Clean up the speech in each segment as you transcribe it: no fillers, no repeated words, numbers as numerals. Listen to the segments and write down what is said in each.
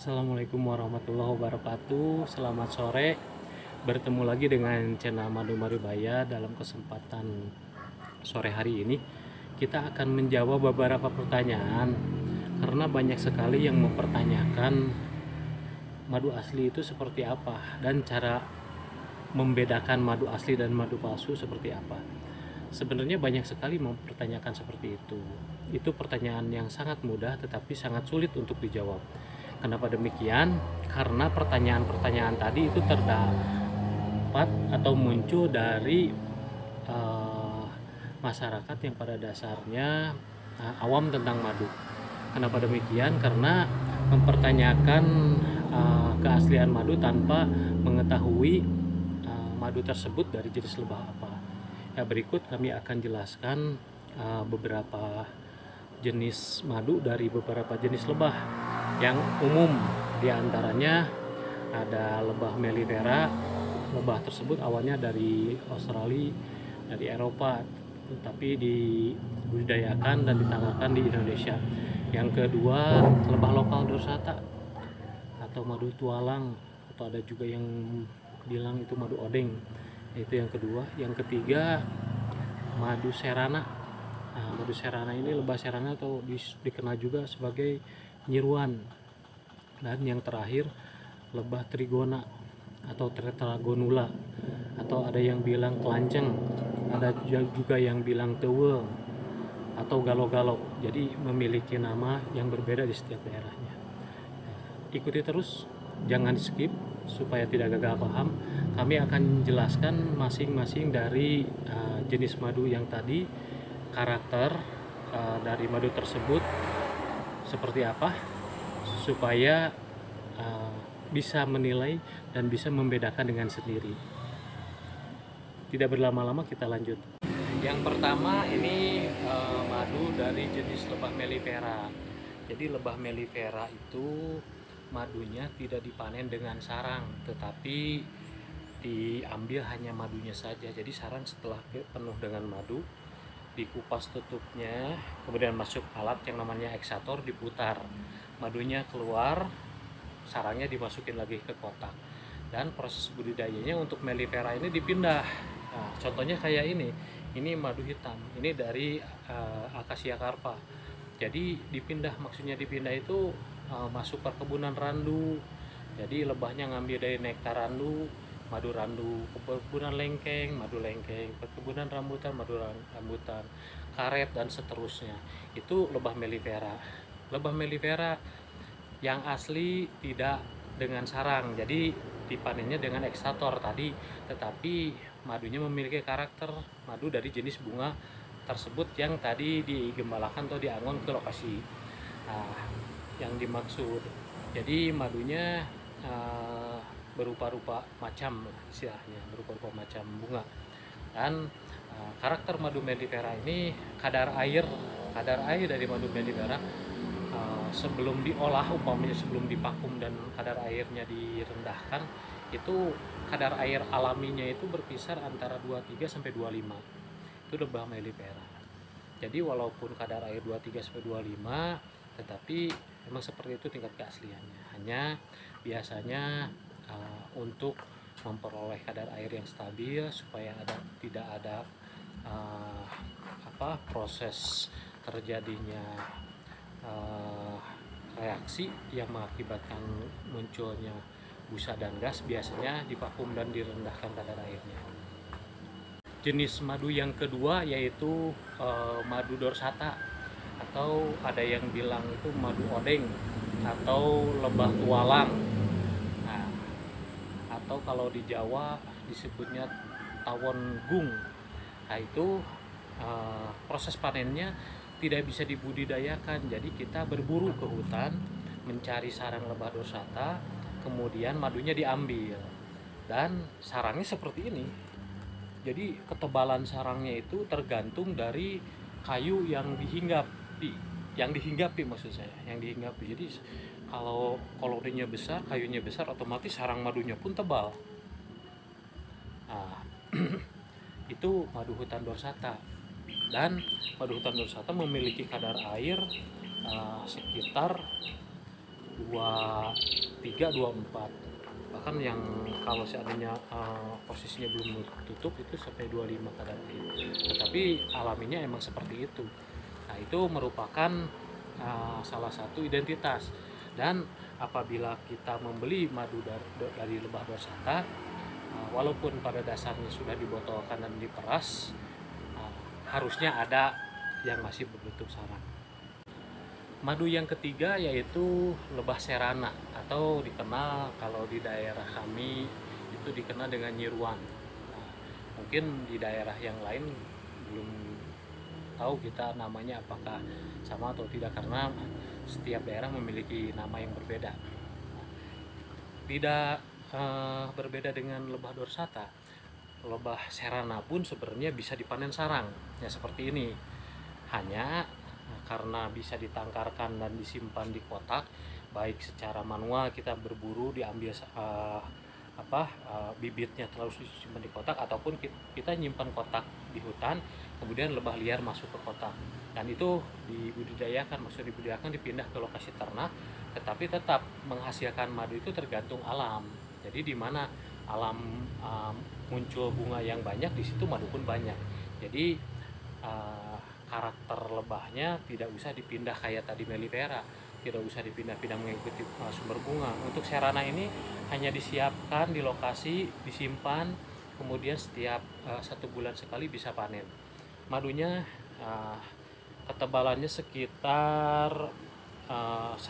Assalamualaikum warahmatullahi wabarakatuh. Selamat sore. Bertemu lagi dengan channel Madu Maribaya. Dalam kesempatan sore hari ini, kita akan menjawab beberapa pertanyaan karena banyak sekali yang mempertanyakan madu asli itu seperti apa dan cara membedakan madu asli dan madu palsu seperti apa. Sebenarnya banyak sekali mempertanyakan seperti itu. Itu pertanyaan yang sangat mudah tetapi sangat sulit untuk dijawab. Kenapa demikian? Karena pertanyaan-pertanyaan tadi itu terdapat atau muncul dari uh, masyarakat yang pada dasarnya awam tentang madu. Kenapa demikian? Karena mempertanyakan keaslian madu tanpa mengetahui madu tersebut dari jenis lebah apa. Ya, berikut kami akan jelaskan beberapa jenis madu dari beberapa jenis lebah yang umum. Di antaranya ada lebah mellifera. Lebah tersebut awalnya dari Australia, dari Eropa, tapi dibudidayakan dan ditangkarkan di Indonesia. Yang kedua, lebah lokal dorsata atau madu tualang, atau ada juga yang bilang itu madu odeng. Itu yang kedua. Yang ketiga, madu serana. Nah, madu serana ini lebah serana atau dikenal juga sebagai nyiruan. Dan yang terakhir, lebah trigona atau tetragonula, atau ada yang bilang kelanceng, ada juga yang bilang tewel atau galo-galo. Jadi memiliki nama yang berbeda di setiap daerahnya. Ikuti terus, jangan skip supaya tidak gagal paham. Kami akan jelaskan masing-masing dari jenis madu yang tadi, karakter dari madu tersebut seperti apa, supaya bisa menilai dan bisa membedakan dengan sendiri. Tidak berlama-lama, kita lanjut. Yang pertama ini madu dari jenis lebah mellifera. Jadi lebah mellifera itu madunya tidak dipanen dengan sarang, tetapi diambil hanya madunya saja. Jadi sarang setelah penuh dengan madu, dikupas tutupnya, kemudian masuk alat yang namanya eksator, diputar, madunya keluar, sarangnya dimasukin lagi ke kotak, dan proses budidayanya untuk mellifera ini dipindah. Nah, contohnya kayak ini madu hitam, ini dari Acacia carpa. Jadi dipindah, maksudnya dipindah itu masuk perkebunan randu. Jadi lebahnya ngambil dari nektar randu, madu randu, perkebunan lengkeng, madu lengkeng, perkebunan rambutan, madu rambutan, karet, dan seterusnya. Itu lebah mellifera. Lebah mellifera yang asli tidak dengan sarang, jadi dipanennya dengan ekstrator tadi, tetapi madunya memiliki karakter madu dari jenis bunga tersebut yang tadi digembalakan atau diangon ke lokasi. Nah, yang dimaksud, jadi madunya berupa-rupa macam, istilahnya berupa-rupa macam bunga. Dan karakter madu mellifera ini, kadar air dari madu mellifera sebelum diolah, umpamanya sebelum divakum dan kadar airnya direndahkan, itu kadar air alaminya itu berkisar antara 23 sampai 25. Itu lebah mellifera. Jadi walaupun kadar air 23 sampai 25, tetapi memang seperti itu tingkat keasliannya. Hanya biasanya untuk memperoleh kadar air yang stabil supaya tidak ada proses terjadinya reaksi yang mengakibatkan munculnya busa dan gas, biasanya divakum dan direndahkan kadar airnya. Jenis madu yang kedua yaitu madu dorsata, atau ada yang bilang itu madu odeng atau lebah tualang. Nah, atau kalau di Jawa disebutnya tawon gung. Nah, itu proses panennya tidak bisa dibudidayakan. Jadi kita berburu ke hutan mencari sarang lebah dorsata, kemudian madunya diambil, dan sarangnya seperti ini. Jadi ketebalan sarangnya itu tergantung dari kayu yang dihinggapi maksud saya, yang dihinggapi. Jadi kalau koloninya besar, kayunya besar, otomatis sarang madunya pun tebal. Nah, itu madu hutan dorsata. Dan madu hutan dorsata memiliki kadar air sekitar 23, 24, bahkan yang kalau seandainya posisinya belum tutup itu sampai 25 kadar air. Tetapi alaminya emang seperti itu. Nah, itu merupakan salah satu identitas. Dan apabila kita membeli madu dari lebah dorsata, walaupun pada dasarnya sudah dibotolkan dan diperas, harusnya ada yang masih berbentuk sarang. Madu yang ketiga yaitu lebah serana, atau dikenal kalau di daerah kami itu dikenal dengan nyiruan. Nah, mungkin di daerah yang lain belum tahu kita namanya apakah sama atau tidak, karena setiap daerah memiliki nama yang berbeda. Tidak berbeda dengan lebah dorsata, lebah serana pun sebenarnya bisa dipanen sarang ya seperti ini. Hanya karena bisa ditangkarkan dan disimpan di kotak, baik secara manual kita berburu diambil bibitnya terus disimpan di kotak, ataupun kita nyimpan kotak di hutan, kemudian lebah liar masuk ke kotak, dan itu dibudidayakan dipindah ke lokasi ternak, tetapi tetap menghasilkan madu itu tergantung alam. Jadi di mana alam muncul bunga yang banyak, di situ madu pun banyak. Jadi karakter lebahnya tidak usah dipindah kayak tadi melipera, tidak usah dipindah-pindah mengikuti sumber bunga. Untuk serana ini hanya disiapkan di lokasi, disimpan, kemudian setiap 1 bulan sekali bisa panen. Madunya ketebalannya sekitar 1,5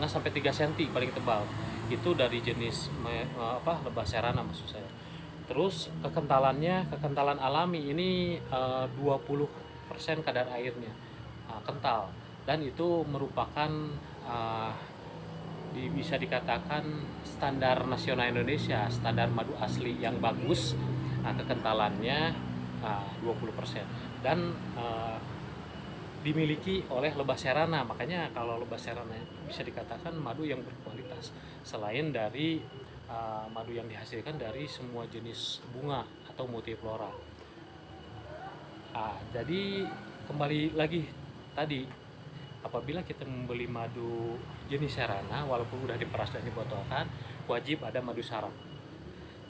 sampai 3 cm paling tebal. Itu dari jenis lebah serana maksud saya. Terus kekentalan alami ini 20% kadar airnya, kental, dan itu merupakan bisa dikatakan standar nasional Indonesia, standar madu asli yang bagus. Kekentalannya 20%, dan dimiliki oleh lebah serana. Makanya kalau lebah serana bisa dikatakan madu yang berkualitas, selain dari madu yang dihasilkan dari semua jenis bunga atau multiflora. Jadi kembali lagi tadi, apabila kita membeli madu jenis serana, walaupun udah diperas dan dibotolkan, wajib ada madu sarang.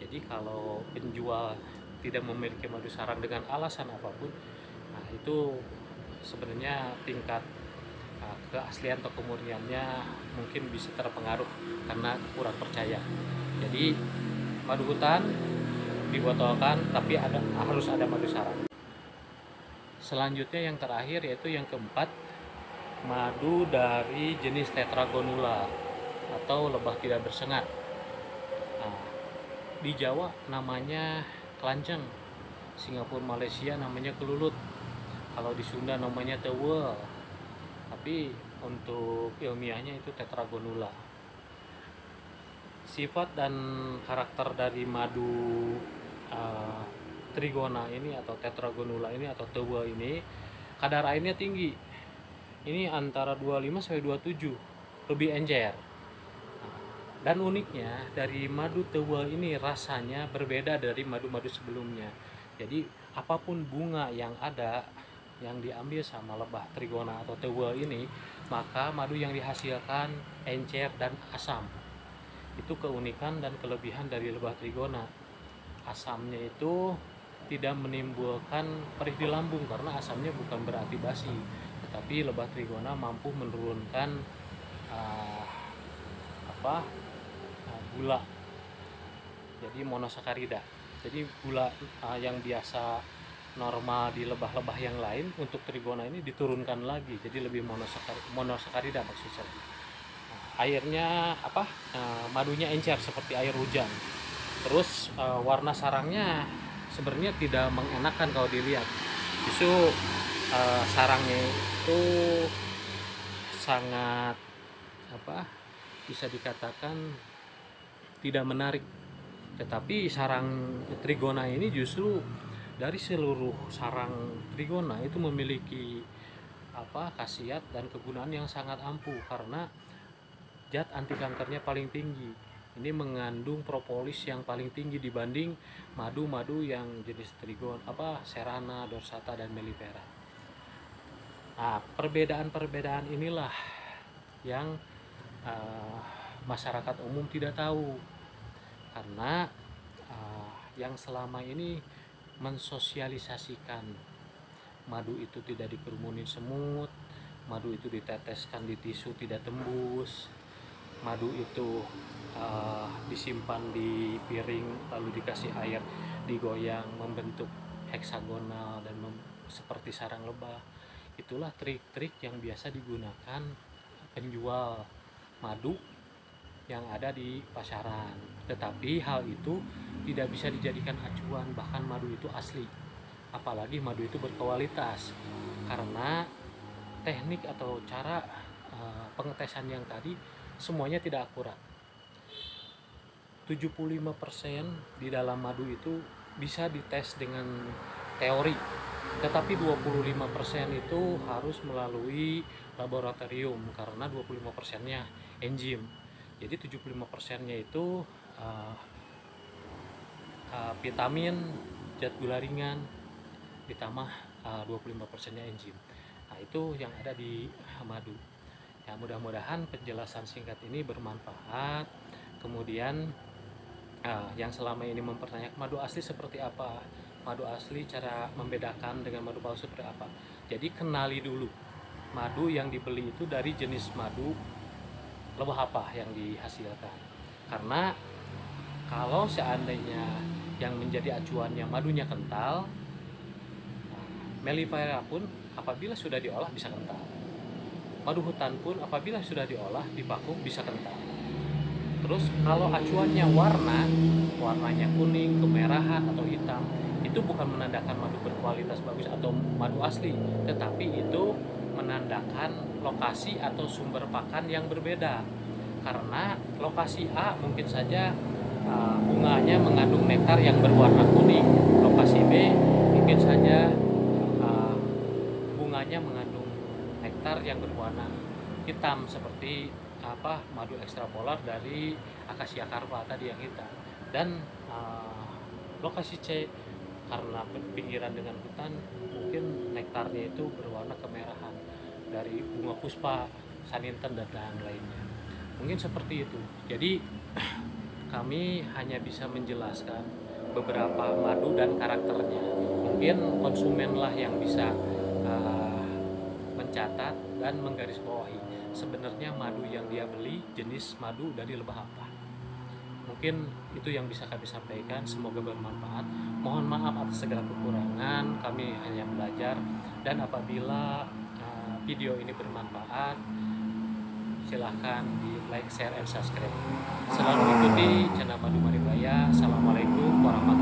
Jadi kalau penjual tidak memiliki madu sarang dengan alasan apapun, itu sebenarnya tingkat keaslian atau kemurniannya mungkin bisa terpengaruh karena kurang percaya. Jadi madu hutan dibotolkan, tapi harus ada madu sarang. Selanjutnya yang terakhir yaitu yang keempat, madu dari jenis tetragonula atau lebah tidak bersengat. Di Jawa namanya kelanceng, Singapura Malaysia namanya kelulut, kalau di Sunda namanya tewel, tapi untuk ilmiahnya itu tetragonula. Sifat dan karakter dari madu trigona ini atau tetragonula ini atau tewel ini, kadar airnya tinggi. Ini antara 25 sampai 27, lebih encer. Dan uniknya dari madu tewel ini rasanya berbeda dari madu-madu sebelumnya. Jadi apapun bunga yang ada yang diambil sama lebah trigona atau tewel ini, maka madu yang dihasilkan encer dan asam. Itu keunikan dan kelebihan dari lebah trigona. Asamnya itu tidak menimbulkan perih di lambung karena asamnya bukan berarti basi, tetapi lebah trigona mampu menurunkan gula, jadi monosakarida. Jadi gula yang biasa normal di lebah-lebah yang lain, untuk trigona ini diturunkan lagi, jadi lebih monosakarida maksud saya. Airnya madunya encer seperti air hujan. Terus warna sarangnya sebenarnya tidak mengenakan kalau dilihat. Justru sarangnya itu sangat bisa dikatakan tidak menarik. Tetapi sarang trigona ini justru dari seluruh sarang trigona itu memiliki khasiat dan kegunaan yang sangat ampuh, karena zat anti kankernya paling tinggi. Ini mengandung propolis yang paling tinggi dibanding madu-madu yang jenis serana, dorsata, dan melipera. Perbedaan-perbedaan inilah yang masyarakat umum tidak tahu, karena yang selama ini mensosialisasikan madu itu tidak dikerumunin semut, madu itu diteteskan di tisu tidak tembus, madu itu disimpan di piring lalu dikasih air digoyang membentuk heksagonal dan seperti sarang lebah. Itulah trik-trik yang biasa digunakan penjual madu yang ada di pasaran. Tetapi hal itu tidak bisa dijadikan acuan, bahkan madu itu asli, apalagi madu itu berkualitas, karena teknik atau cara pengetesan yang tadi semuanya tidak akurat. 75% di dalam madu itu bisa dites dengan teori, tetapi 25% itu harus melalui laboratorium, karena 25%-nya enzim. Jadi 75%-nya itu vitamin, zat gula ringan, ditambah 25%-nya enzim. Nah, itu yang ada di madu. Ya, mudah-mudahan penjelasan singkat ini bermanfaat. Kemudian yang selama ini mempertanyakan madu asli seperti apa, madu asli cara membedakan dengan madu palsu seperti apa. Jadi kenali dulu madu yang dibeli itu dari jenis madu lebah apa yang dihasilkan. Karena kalau seandainya yang menjadi acuannya madunya kental, mellifera pun apabila sudah diolah bisa kental. Madu hutan pun apabila sudah diolah di vakum bisa kental. Terus kalau acuannya warnanya kuning, kemerahan atau hitam, itu bukan menandakan madu berkualitas bagus atau madu asli, tetapi itu menandakan lokasi atau sumber pakan yang berbeda. Karena lokasi A mungkin saja bunganya mengandung nektar yang berwarna kuning, lokasi B mungkin saja bunganya mengandung nektar yang berwarna hitam seperti madu ekstrapolar dari akasia carpa tadi yang hitam. Dan lokasi C karena pinggiran dengan hutan, mungkin nektarnya itu berwarna kemerahan dari bunga puspa, saninten dan lainnya. Mungkin seperti itu. Jadi kami hanya bisa menjelaskan beberapa madu dan karakternya. Mungkin konsumenlah yang bisa mencatat dan menggarisbawahi sebenarnya madu yang dia beli jenis madu dari lebah apa. Mungkin itu yang bisa kami sampaikan, semoga bermanfaat. Mohon maaf atas segala kekurangan, kami hanya belajar. Dan apabila video ini bermanfaat, silahkan di like, share, and subscribe. Selalu ikuti channel Madu Maribaya. Assalamualaikum warahmatullahi wabarakatuh.